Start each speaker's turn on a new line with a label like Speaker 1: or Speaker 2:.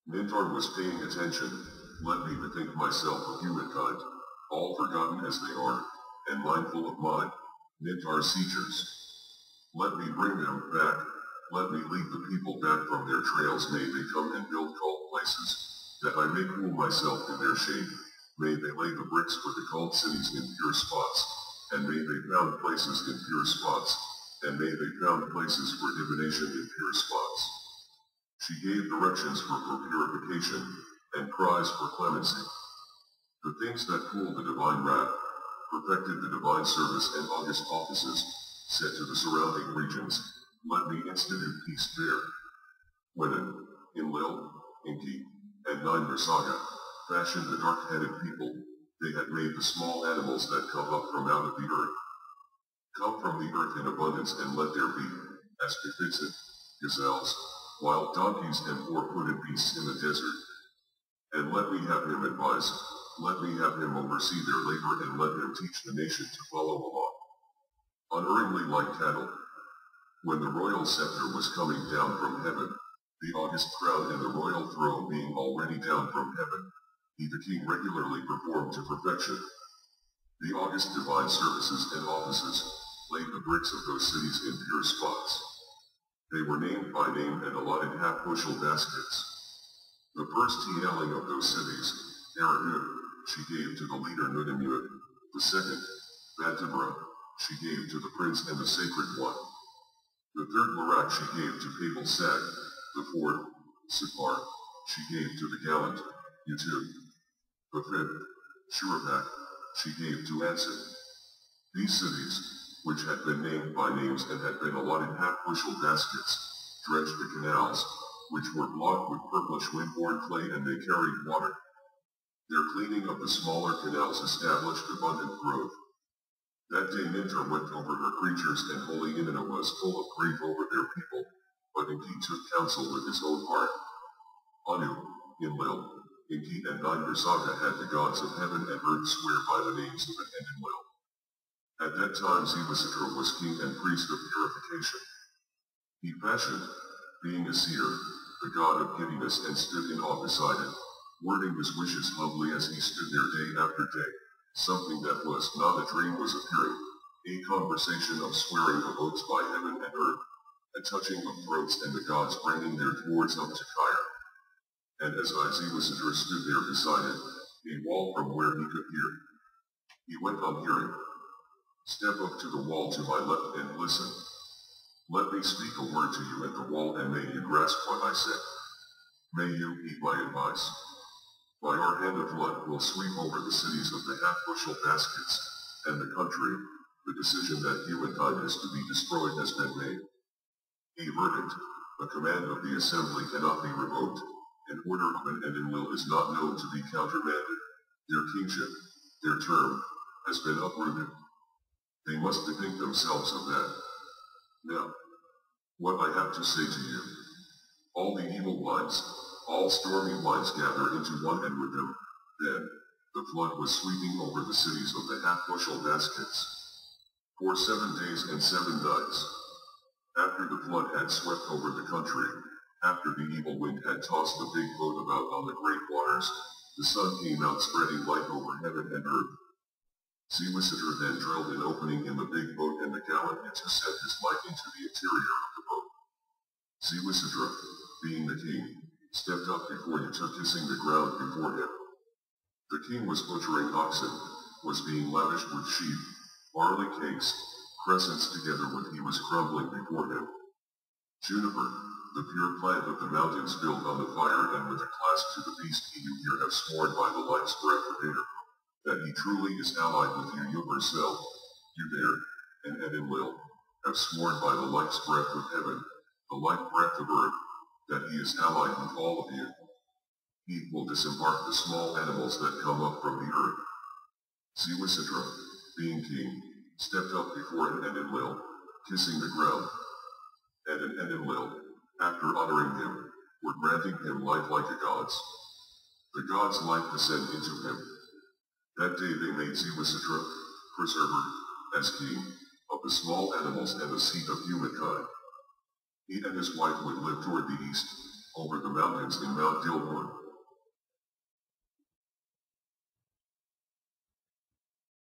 Speaker 1: Nintar was paying attention. Let me bethink myself of humankind, all forgotten as they are, and mindful of mine, Nintar's seizures. Let me bring them back. Let me lead the people back from their trails. May they come and build cult places, that I may cool myself in their shade. May they lay the bricks for the cult cities in pure spots, and may they found places in pure spots, and may they found places for divination in pure spots. She gave directions for purification, and cries for clemency. The things that cool the divine wrath, perfected the divine service and august offices, said to the surrounding regions, let me institute peace there. When Enlil, Enki, and Saga fashioned the dark-headed people, they had made the small animals that come up from out of the earth. Come from the earth in abundance, and let there be, as befits it, gazelles, wild donkeys, and four-footed beasts in the desert. And let me have him advise, let me have him oversee their labor, and let him teach the nation to follow along, unerringly like cattle. When the royal scepter was coming down from heaven, the august crown and the royal throne being already down from heaven, he the king regularly performed to perfection. The august divine services and offices laid the bricks of those cities in pure spots. They were named by name and allotted half-bushel baskets. The first healing of those cities, Eridu, she gave to the leader Nunamuid. The second, Batabra, she gave to the prince and the sacred one. The third Larak she gave to Pabal Sag. The fourth, Sipar, she gave to the gallant, Utu. The fifth, Shurapak, she gave to Ansin. These cities, which had been named by names and had been allotted half-bushel baskets, dredged the canals, which were blocked with purplish wind-borne clay, and they carried water. Their cleaning of the smaller canals established abundant growth. That day Nintar went over her creatures, and holy Inanna was full of grief over their people, but Enki took counsel with his own heart. Anu, Enlil, Enki, and Saga had the gods of heaven and earth swear by the names of an and Enlil. At that time Ziwasitra was king and priest of purification. He fashioned, being a seer, the god of giddiness, and stood in awe beside it, wording his wishes humbly as he stood there day after day. Something that was not a dream was appearing, a conversation of swearing of oaths by heaven and earth, a touching of throats, and the gods bringing their towards up to Kyre. And as Ziwasitra stood there beside it, a wall from where he could hear. He went on hearing. Step up to the wall to my left and listen. Let me speak a word to you at the wall, and may you grasp what I say. May you heed my advice. By our hand of blood will sweep over the cities of the half-bushel baskets, and the country. The decision that humankind is to be destroyed has been made. A verdict, a command of the assembly, cannot be revoked. An order of an Enlil is not known to be countermanded. Their kingship, their term, has been uprooted. They must bethink themselves of that. Now, what I have to say to you. All the evil minds, all stormy minds gather into one, and with them, then, the flood was sweeping over the cities of the half-bushel baskets. For 7 days and 7 nights. After the flood had swept over the country, after the evil wind had tossed the big boat about on the great waters, the sun came out spreading light over heaven and earth. Ziwasitra then drilled an opening in the big boat, and the gallant Utu set his light into the interior of the boat. Ziwasitra, being the king, stepped up before Utu, kissing the ground before him. The king was butchering oxen, was being lavished with sheep, barley cakes, crescents, together with he was crumbling before him. Juniper, the pure plant of the mountains, built on the fire, and with a clasp to the beast you here have sworn by the life's breath of air, that he truly is allied with you yourself, you there, and Enlil, have sworn by the life's breath of heaven, the life breath of earth, that he is allied with all of you. He will disembark the small animals that come up from the earth. Ziwasitra, being king, stepped up before an Enlil, kissing the ground. And an Enlil, after honoring him, were granting him life like the gods. The gods' life descend into him. That day they made Ziwasitra, preserver, as king, of the small animals and the seat of humankind. He and his wife would live toward the east, over the the mountains in Mount Dilmun.